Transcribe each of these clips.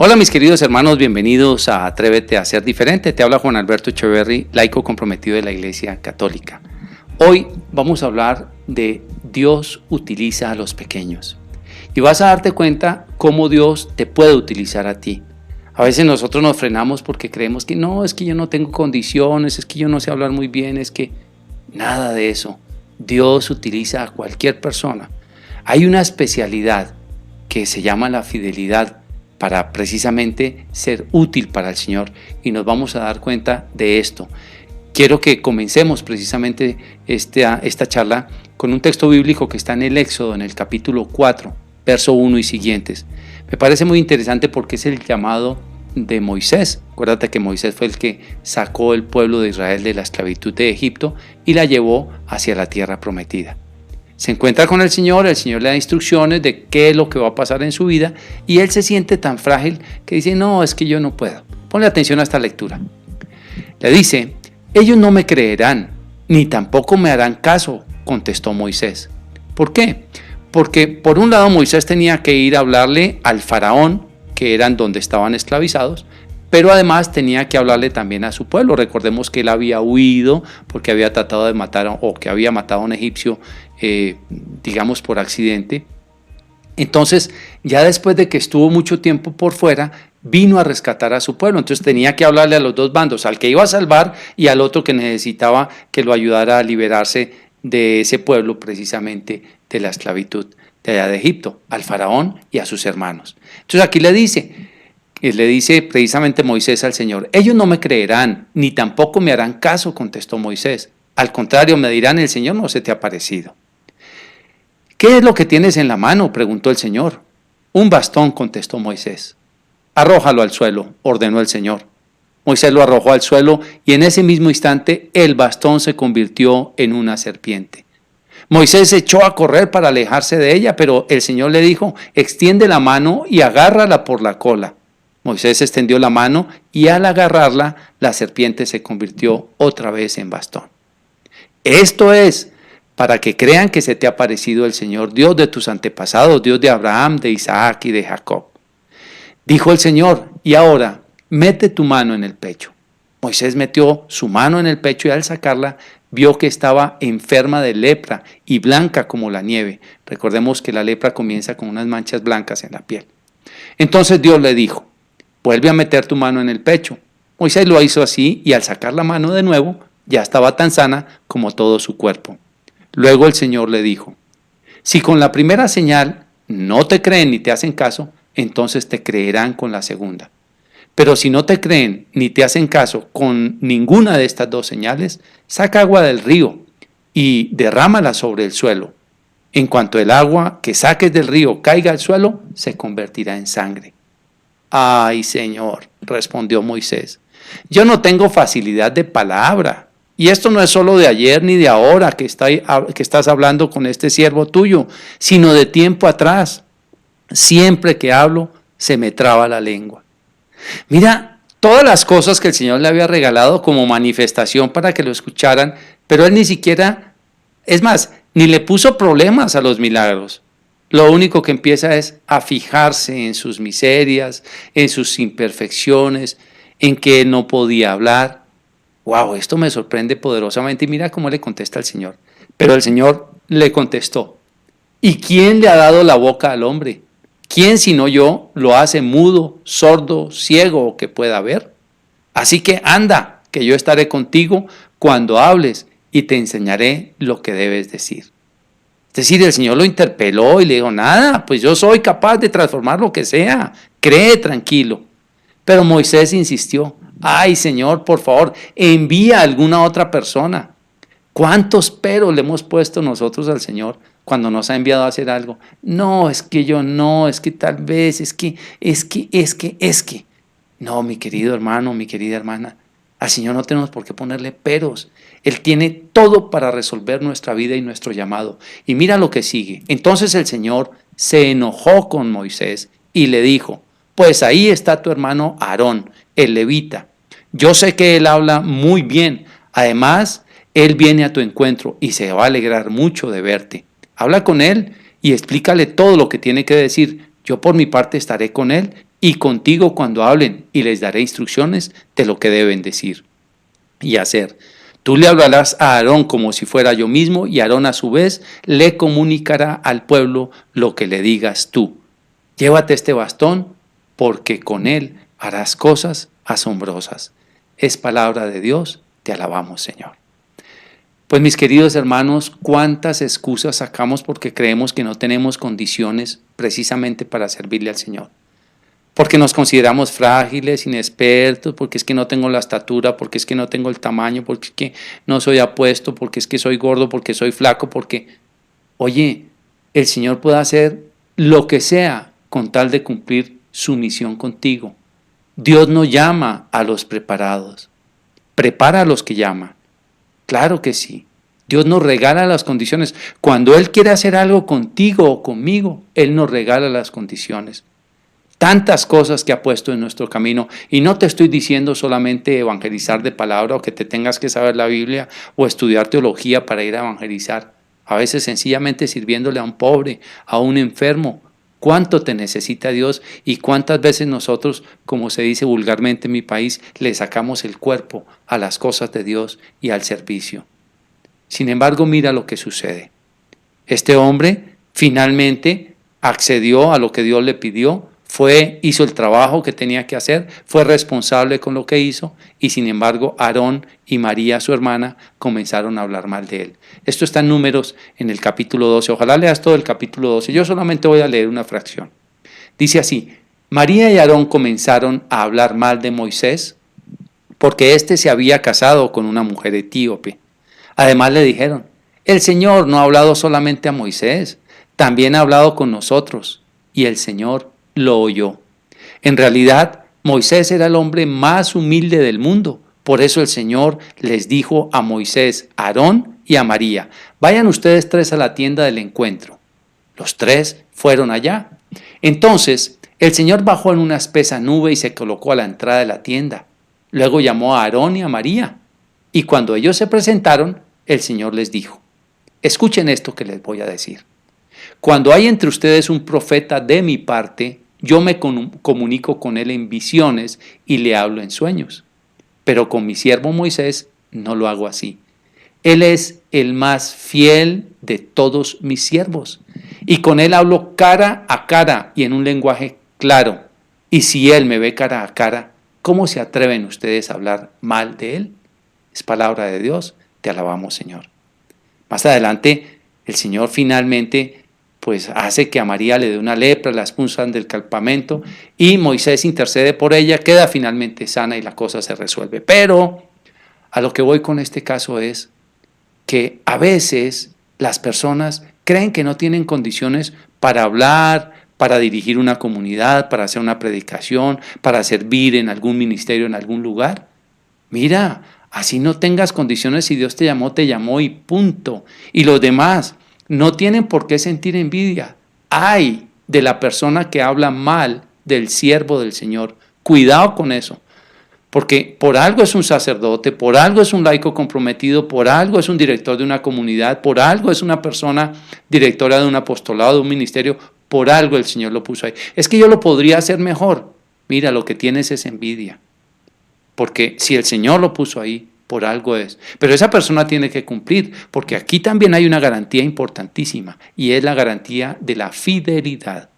Hola mis queridos hermanos, bienvenidos a Atrévete a ser diferente. Te habla Juan Alberto Echeverry, laico comprometido de la Iglesia Católica. Hoy vamos a hablar de Dios utiliza a los pequeños. Y vas a darte cuenta cómo Dios te puede utilizar a ti. A veces nosotros nos frenamos porque creemos que no, es que yo no tengo condiciones, es que yo no sé hablar muy bien, es que nada de eso. Dios utiliza a cualquier persona. Hay una especialidad que se llama la fidelidad para precisamente ser útil para el Señor, y nos vamos a dar cuenta de esto. Quiero que comencemos precisamente esta charla con un texto bíblico que está en el Éxodo, en el capítulo 4, verso 1 y siguientes. Me parece muy interesante porque es el llamado de Moisés. Acuérdate que Moisés fue el que sacó el pueblo de Israel de la esclavitud de Egipto y la llevó hacia la tierra prometida. Se encuentra con el Señor le da instrucciones de qué es lo que va a pasar en su vida y él se siente tan frágil que dice, no, es que yo no puedo. Ponle atención a esta lectura. Le dice, ellos no me creerán, ni tampoco me harán caso, contestó Moisés. ¿Por qué? Porque por un lado Moisés tenía que ir a hablarle al faraón, que eran donde estaban esclavizados, pero además tenía que hablarle también a su pueblo. Recordemos que él había huido porque había tratado de matar o que había matado a un egipcio, digamos por accidente. Entonces, ya después de que estuvo mucho tiempo por fuera, vino a rescatar a su pueblo. Entonces tenía que hablarle a los dos bandos, al que iba a salvar y al otro que necesitaba que lo ayudara a liberarse de ese pueblo, precisamente de la esclavitud de allá de Egipto, al faraón y a sus hermanos. Entonces aquí le dice precisamente Moisés al Señor, ellos no me creerán, ni tampoco me harán caso, contestó Moisés. Al contrario, me dirán, el Señor no se te ha parecido. ¿Qué es lo que tienes en la mano?, preguntó el Señor. Un bastón, contestó Moisés. Arrójalo al suelo, ordenó el Señor. Moisés lo arrojó al suelo y en ese mismo instante el bastón se convirtió en una serpiente. Moisés se echó a correr para alejarse de ella, pero el Señor le dijo, extiende la mano y agárrala por la cola. Moisés extendió la mano y al agarrarla, la serpiente se convirtió otra vez en bastón. Esto es para que crean que se te ha aparecido el Señor, Dios de tus antepasados, Dios de Abraham, de Isaac y de Jacob. Dijo el Señor, y ahora, mete tu mano en el pecho. Moisés metió su mano en el pecho y al sacarla, vio que estaba enferma de lepra y blanca como la nieve. Recordemos que la lepra comienza con unas manchas blancas en la piel. Entonces Dios le dijo, vuelve a meter tu mano en el pecho. Moisés lo hizo así y al sacar la mano de nuevo, ya estaba tan sana como todo su cuerpo. Luego el Señor le dijo, si con la primera señal no te creen ni te hacen caso, entonces te creerán con la segunda. Pero si no te creen ni te hacen caso con ninguna de estas dos señales, saca agua del río y derrámala sobre el suelo. En cuanto el agua que saques del río caiga al suelo, se convertirá en sangre. Ay, Señor, respondió Moisés, yo no tengo facilidad de palabra. Y esto no es solo de ayer ni de ahora que estás hablando con este siervo tuyo, sino de tiempo atrás. Siempre que hablo, se me traba la lengua. Mira, todas las cosas que el Señor le había regalado como manifestación para que lo escucharan, pero él ni siquiera, es más, ni le puso problemas a los milagros. Lo único que empieza es a fijarse en sus miserias, en sus imperfecciones, en que él no podía hablar. Wow, esto me sorprende poderosamente y mira cómo le contesta el Señor. Pero el Señor le contestó, ¿y quién le ha dado la boca al hombre? ¿Quién sino yo lo hace mudo, sordo, ciego o que pueda ver? Así que anda, que yo estaré contigo cuando hables y te enseñaré lo que debes decir. Es decir, el Señor lo interpeló y le dijo, nada, pues yo soy capaz de transformar lo que sea, cree tranquilo. Pero Moisés insistió, ay Señor, por favor, envía a alguna otra persona. ¿Cuántos peros le hemos puesto nosotros al Señor cuando nos ha enviado a hacer algo? No, es que yo no, es que tal vez, es que. No, mi querido hermano, mi querida hermana, al Señor no tenemos por qué ponerle peros. Él tiene todo para resolver nuestra vida y nuestro llamado. Y mira lo que sigue. Entonces el Señor se enojó con Moisés y le dijo, pues ahí está tu hermano Aarón, el levita. Yo sé que él habla muy bien. Además, él viene a tu encuentro y se va a alegrar mucho de verte. Habla con él y explícale todo lo que tiene que decir. Yo por mi parte estaré con él y contigo cuando hablen, y les daré instrucciones de lo que deben decir y hacer. Tú le hablarás a Aarón como si fuera yo mismo, y Aarón a su vez le comunicará al pueblo lo que le digas tú. Llévate este bastón, porque con él harás cosas asombrosas. Es palabra de Dios, te alabamos, Señor. Pues mis queridos hermanos, cuántas excusas sacamos porque creemos que no tenemos condiciones precisamente para servirle al Señor. Porque nos consideramos frágiles, inexpertos, porque es que no tengo la estatura, porque es que no tengo el tamaño, porque es que no soy apuesto, porque es que soy gordo, porque soy flaco, porque, oye, el Señor puede hacer lo que sea con tal de cumplir su misión contigo. Dios no llama a los preparados, prepara a los que llaman. Claro que sí. Dios nos regala las condiciones. Cuando Él quiere hacer algo contigo o conmigo, Él nos regala las condiciones. Tantas cosas que ha puesto en nuestro camino. Y no te estoy diciendo solamente evangelizar de palabra o que te tengas que saber la Biblia o estudiar teología para ir a evangelizar. A veces sencillamente sirviéndole a un pobre, a un enfermo. ¿Cuánto te necesita Dios? Y cuántas veces nosotros, como se dice vulgarmente en mi país, le sacamos el cuerpo a las cosas de Dios y al servicio. Sin embargo, mira lo que sucede. Este hombre finalmente accedió a lo que Dios le pidió, hizo el trabajo que tenía que hacer, fue responsable con lo que hizo, y sin embargo Aarón y María, su hermana, comenzaron a hablar mal de él. Esto está en Números, en el capítulo 12. Ojalá leas todo el capítulo 12. Yo solamente voy a leer una fracción. Dice así: María y Aarón comenzaron a hablar mal de Moisés porque éste se había casado con una mujer etíope. Además le dijeron: el Señor no ha hablado solamente a Moisés, también ha hablado con nosotros. Y el Señor lo oyó. En realidad, Moisés era el hombre más humilde del mundo. Por eso el Señor les dijo a Moisés, a Aarón y a María: vayan ustedes tres a la tienda del encuentro. Los tres fueron allá. Entonces, el Señor bajó en una espesa nube y se colocó a la entrada de la tienda. Luego llamó a Aarón y a María. Y cuando ellos se presentaron, el Señor les dijo: escuchen esto que les voy a decir. Cuando hay entre ustedes un profeta de mi parte, yo me comunico con él en visiones y le hablo en sueños. Pero con mi siervo Moisés no lo hago así. Él es el más fiel de todos mis siervos. Y con él hablo cara a cara y en un lenguaje claro. Y si él me ve cara a cara, ¿cómo se atreven ustedes a hablar mal de él? Es palabra de Dios, te alabamos, Señor. Más adelante, el Señor finalmente pues hace que a María le dé una lepra, la expulsan del campamento y Moisés intercede por ella, queda finalmente sana y la cosa se resuelve. Pero a lo que voy con este caso es que a veces las personas creen que no tienen condiciones para hablar, para dirigir una comunidad, para hacer una predicación, para servir en algún ministerio, en algún lugar. Mira, así no tengas condiciones, si Dios te llamó y punto. Y los demás no tienen por qué sentir envidia. Ay de la persona que habla mal del siervo del Señor. Cuidado con eso. Porque por algo es un sacerdote, por algo es un laico comprometido, por algo es un director de una comunidad, por algo es una persona directora de un apostolado, de un ministerio, por algo el Señor lo puso ahí. Es que yo lo podría hacer mejor. Mira, lo que tienes es envidia. Porque si el Señor lo puso ahí, por algo es. Pero esa persona tiene que cumplir, porque aquí también hay una garantía importantísima, y es la garantía de la fidelidad.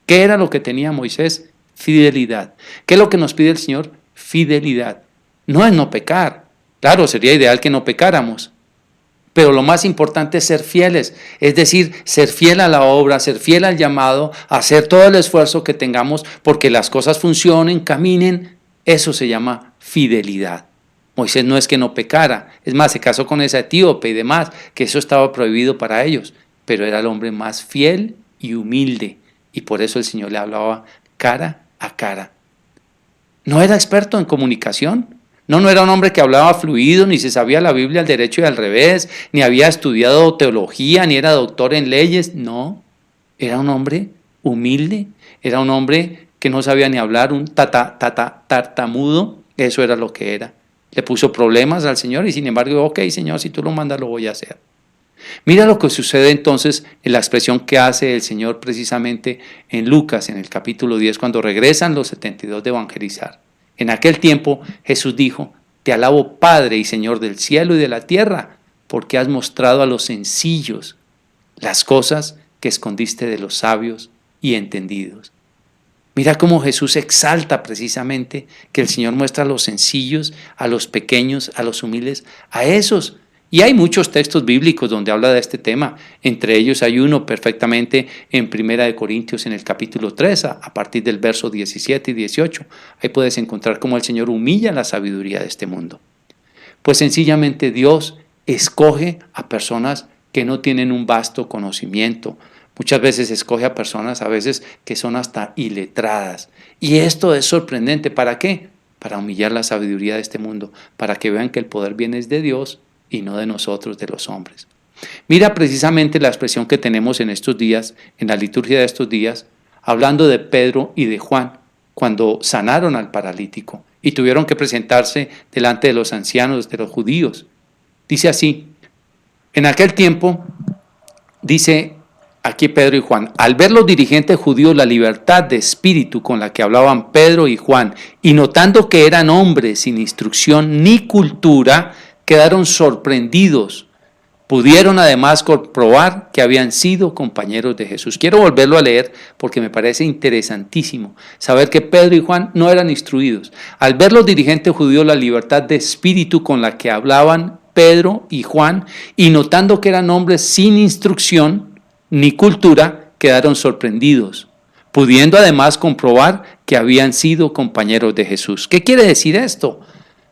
¿Qué era lo que tenía Moisés? Fidelidad. ¿Qué es lo que nos pide el Señor? Fidelidad. No es no pecar. Claro, sería ideal que no pecáramos. Pero lo más importante es ser fieles, es decir, ser fiel a la obra, ser fiel al llamado, hacer todo el esfuerzo que tengamos porque las cosas funcionen, caminen. Eso se llama fidelidad. Moisés no es que no pecara, es más, se casó con esa etíope y demás, que eso estaba prohibido para ellos, pero era el hombre más fiel y humilde, y por eso el Señor le hablaba cara a cara. No era experto en comunicación, no era un hombre que hablaba fluido, ni se sabía la Biblia al derecho y al revés, ni había estudiado teología, ni era doctor en leyes, no, era un hombre humilde, era un hombre que no sabía ni hablar, un tartamudo, eso era lo que era. Le puso problemas al Señor y sin embargo, ok, Señor, si tú lo mandas lo voy a hacer. Mira lo que sucede entonces en la expresión que hace el Señor precisamente en Lucas, en el capítulo 10, cuando regresan los 72 de evangelizar. En aquel tiempo Jesús dijo: Te alabo, Padre y Señor del cielo y de la tierra, porque has mostrado a los sencillos las cosas que escondiste de los sabios y entendidos. Mira cómo Jesús exalta precisamente que el Señor muestra a los sencillos, a los pequeños, a los humildes, a esos. Y hay muchos textos bíblicos donde habla de este tema. Entre ellos hay uno perfectamente en 1 Corintios en el capítulo 3, a partir del verso 17 y 18. Ahí puedes encontrar cómo el Señor humilla la sabiduría de este mundo. Pues sencillamente Dios escoge a personas que no tienen un vasto conocimiento. Muchas veces escoge a personas a veces que son hasta iletradas. Y esto es sorprendente. ¿Para qué? Para humillar la sabiduría de este mundo, para que vean que el poder viene de Dios y no de nosotros, de los hombres. Mira precisamente la expresión que tenemos en estos días, en la liturgia de estos días, hablando de Pedro y de Juan, cuando sanaron al paralítico y tuvieron que presentarse delante de los ancianos, de los judíos. Dice así: en aquel tiempo, dice aquí Pedro y Juan, al ver los dirigentes judíos la libertad de espíritu con la que hablaban Pedro y Juan, y notando que eran hombres sin instrucción ni cultura, quedaron sorprendidos. Pudieron además comprobar que habían sido compañeros de Jesús. Quiero volverlo a leer porque me parece interesantísimo saber que Pedro y Juan no eran instruidos. Al ver los dirigentes judíos la libertad de espíritu con la que hablaban Pedro y Juan, y notando que eran hombres sin instrucción ni cultura, quedaron sorprendidos, pudiendo además comprobar que habían sido compañeros de Jesús. ¿Qué quiere decir esto?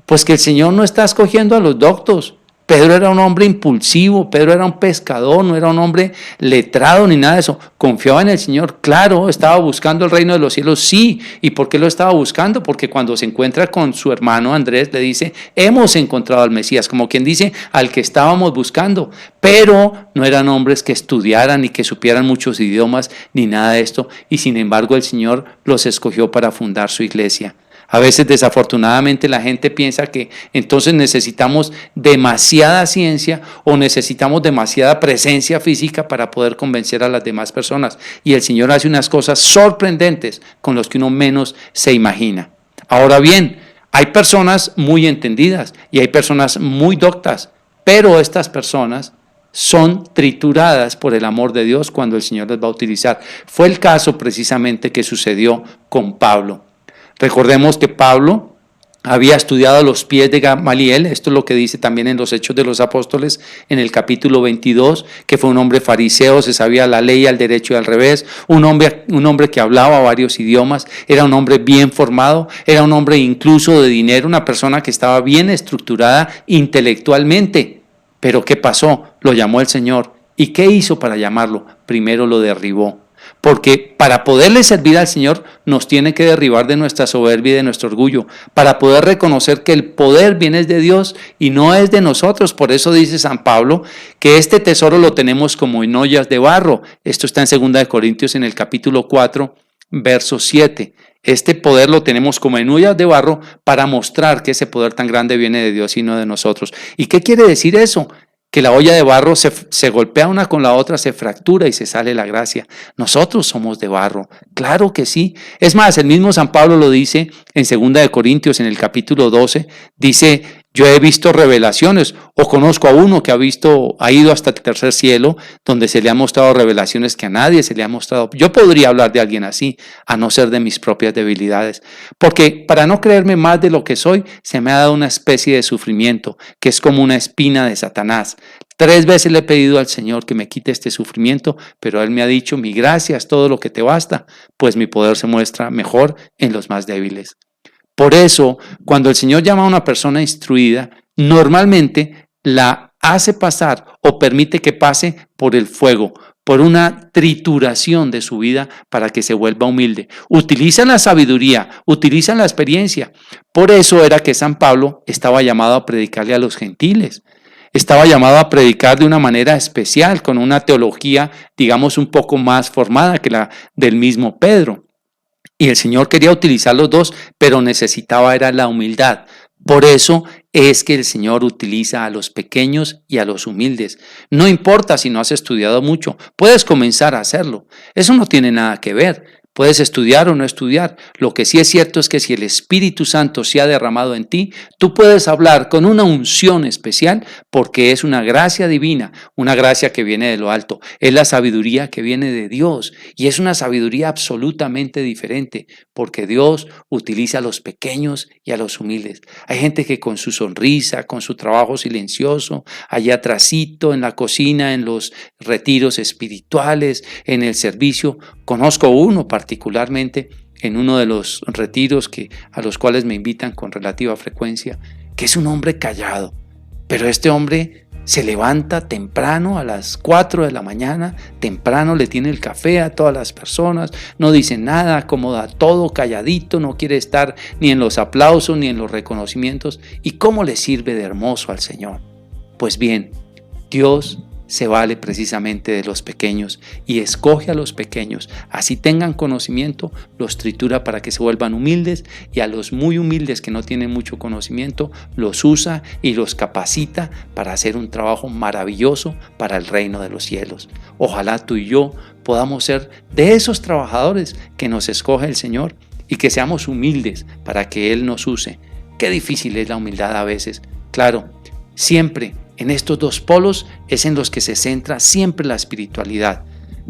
Pues que el Señor no está escogiendo a los doctos. Pedro era un hombre impulsivo, Pedro era un pescador, no era un hombre letrado ni nada de eso. Confiaba en el Señor, claro, estaba buscando el reino de los cielos, sí. ¿Y por qué lo estaba buscando? Porque cuando se encuentra con su hermano Andrés le dice: hemos encontrado al Mesías, como quien dice, al que estábamos buscando. Pero no eran hombres que estudiaran ni que supieran muchos idiomas ni nada de esto. Y sin embargo el Señor los escogió para fundar su iglesia. A veces desafortunadamente la gente piensa que entonces necesitamos demasiada ciencia o necesitamos demasiada presencia física para poder convencer a las demás personas. Y el Señor hace unas cosas sorprendentes con los que uno menos se imagina. Ahora bien, hay personas muy entendidas y hay personas muy doctas, pero estas personas son trituradas por el amor de Dios cuando el Señor les va a utilizar. Fue el caso precisamente que sucedió con Pablo. Recordemos que Pablo había estudiado a los pies de Gamaliel, esto es lo que dice también en los Hechos de los Apóstoles, en el capítulo 22, que fue un hombre fariseo, se sabía la ley al derecho y al revés, un hombre que hablaba varios idiomas, era un hombre bien formado, era un hombre incluso de dinero, una persona que estaba bien estructurada intelectualmente. Pero ¿qué pasó? Lo llamó el Señor. ¿Y qué hizo para llamarlo? Primero lo derribó. Porque para poderle servir al Señor nos tiene que derribar de nuestra soberbia y de nuestro orgullo, para poder reconocer que el poder viene de Dios y no es de nosotros. Por eso dice San Pablo que este tesoro lo tenemos como en ollas de barro. Esto está en 2 Corintios en el capítulo 4, verso 7. Este poder lo tenemos como en ollas de barro para mostrar que ese poder tan grande viene de Dios y no de nosotros. ¿Y qué quiere decir eso? Que la olla de barro se golpea una con la otra, se fractura y se sale la gracia. Nosotros somos de barro, claro que sí. Es más, el mismo San Pablo lo dice en 2 Corintios, en el capítulo 12, dice: yo he visto revelaciones, o conozco a uno que ha ido hasta el tercer cielo, donde se le ha mostrado revelaciones que a nadie se le ha mostrado. Yo podría hablar de alguien así, a no ser de mis propias debilidades, porque para no creerme más de lo que soy, se me ha dado una especie de sufrimiento, que es como una espina de Satanás. 3 veces le he pedido al Señor que me quite este sufrimiento, pero Él me ha dicho: mi gracia es todo lo que te basta, pues mi poder se muestra mejor en los más débiles. Por eso, cuando el Señor llama a una persona instruida, normalmente la hace pasar o permite que pase por el fuego, por una trituración de su vida para que se vuelva humilde. Utilizan la sabiduría, utilizan la experiencia. Por eso era que San Pablo estaba llamado a predicarle a los gentiles. Estaba llamado a predicar de una manera especial, con una teología, digamos, un poco más formada que la del mismo Pedro. Y el Señor quería utilizar los dos, pero necesitaba era la humildad. Por eso es que el Señor utiliza a los pequeños y a los humildes. No importa si no has estudiado mucho, puedes comenzar a hacerlo. Eso no tiene nada que ver. Puedes estudiar o no estudiar. Lo que sí es cierto es que si el Espíritu Santo se ha derramado en ti, tú puedes hablar con una unción especial porque es una gracia divina, una gracia que viene de lo alto. Es la sabiduría que viene de Dios y es una sabiduría absolutamente diferente porque Dios utiliza a los pequeños y a los humildes. Hay gente que con su sonrisa, con su trabajo silencioso, allá atrasito en la cocina, en los retiros espirituales, en el servicio. Conozco uno particularmente en uno de los retiros a los cuales me invitan con relativa frecuencia, que es un hombre callado, pero este hombre se levanta temprano a las 4 de la mañana, temprano le tiene el café a todas las personas, no dice nada, acomoda todo calladito, no quiere estar ni en los aplausos ni en los reconocimientos. ¿Y cómo le sirve de hermoso al Señor? Pues bien, Dios se vale precisamente de los pequeños y escoge a los pequeños, así tengan conocimiento, los tritura para que se vuelvan humildes, y a los muy humildes que no tienen mucho conocimiento los usa y los capacita para hacer un trabajo maravilloso para el reino de los cielos. Ojalá tú y yo podamos ser de esos trabajadores que nos escoge el Señor y que seamos humildes para que Él nos use. Qué difícil es la humildad a veces. Claro, siempre en estos dos polos es en los que se centra siempre la espiritualidad.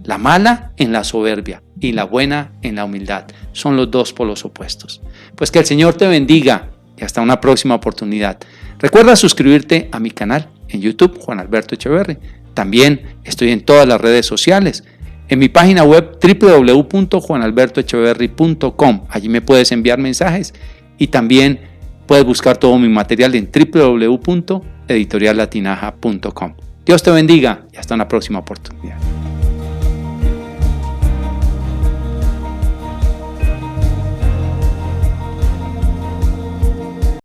La mala en la soberbia y la buena en la humildad. Son los dos polos opuestos. Pues que el Señor te bendiga y hasta una próxima oportunidad. Recuerda suscribirte a mi canal en YouTube, Juan Alberto Echeverry. También estoy en todas las redes sociales. En mi página web www.juanalbertoecheverry.com. Allí me puedes enviar mensajes y también puedes buscar todo mi material en www.editoriallatinaja.com. Dios te bendiga y hasta una próxima oportunidad.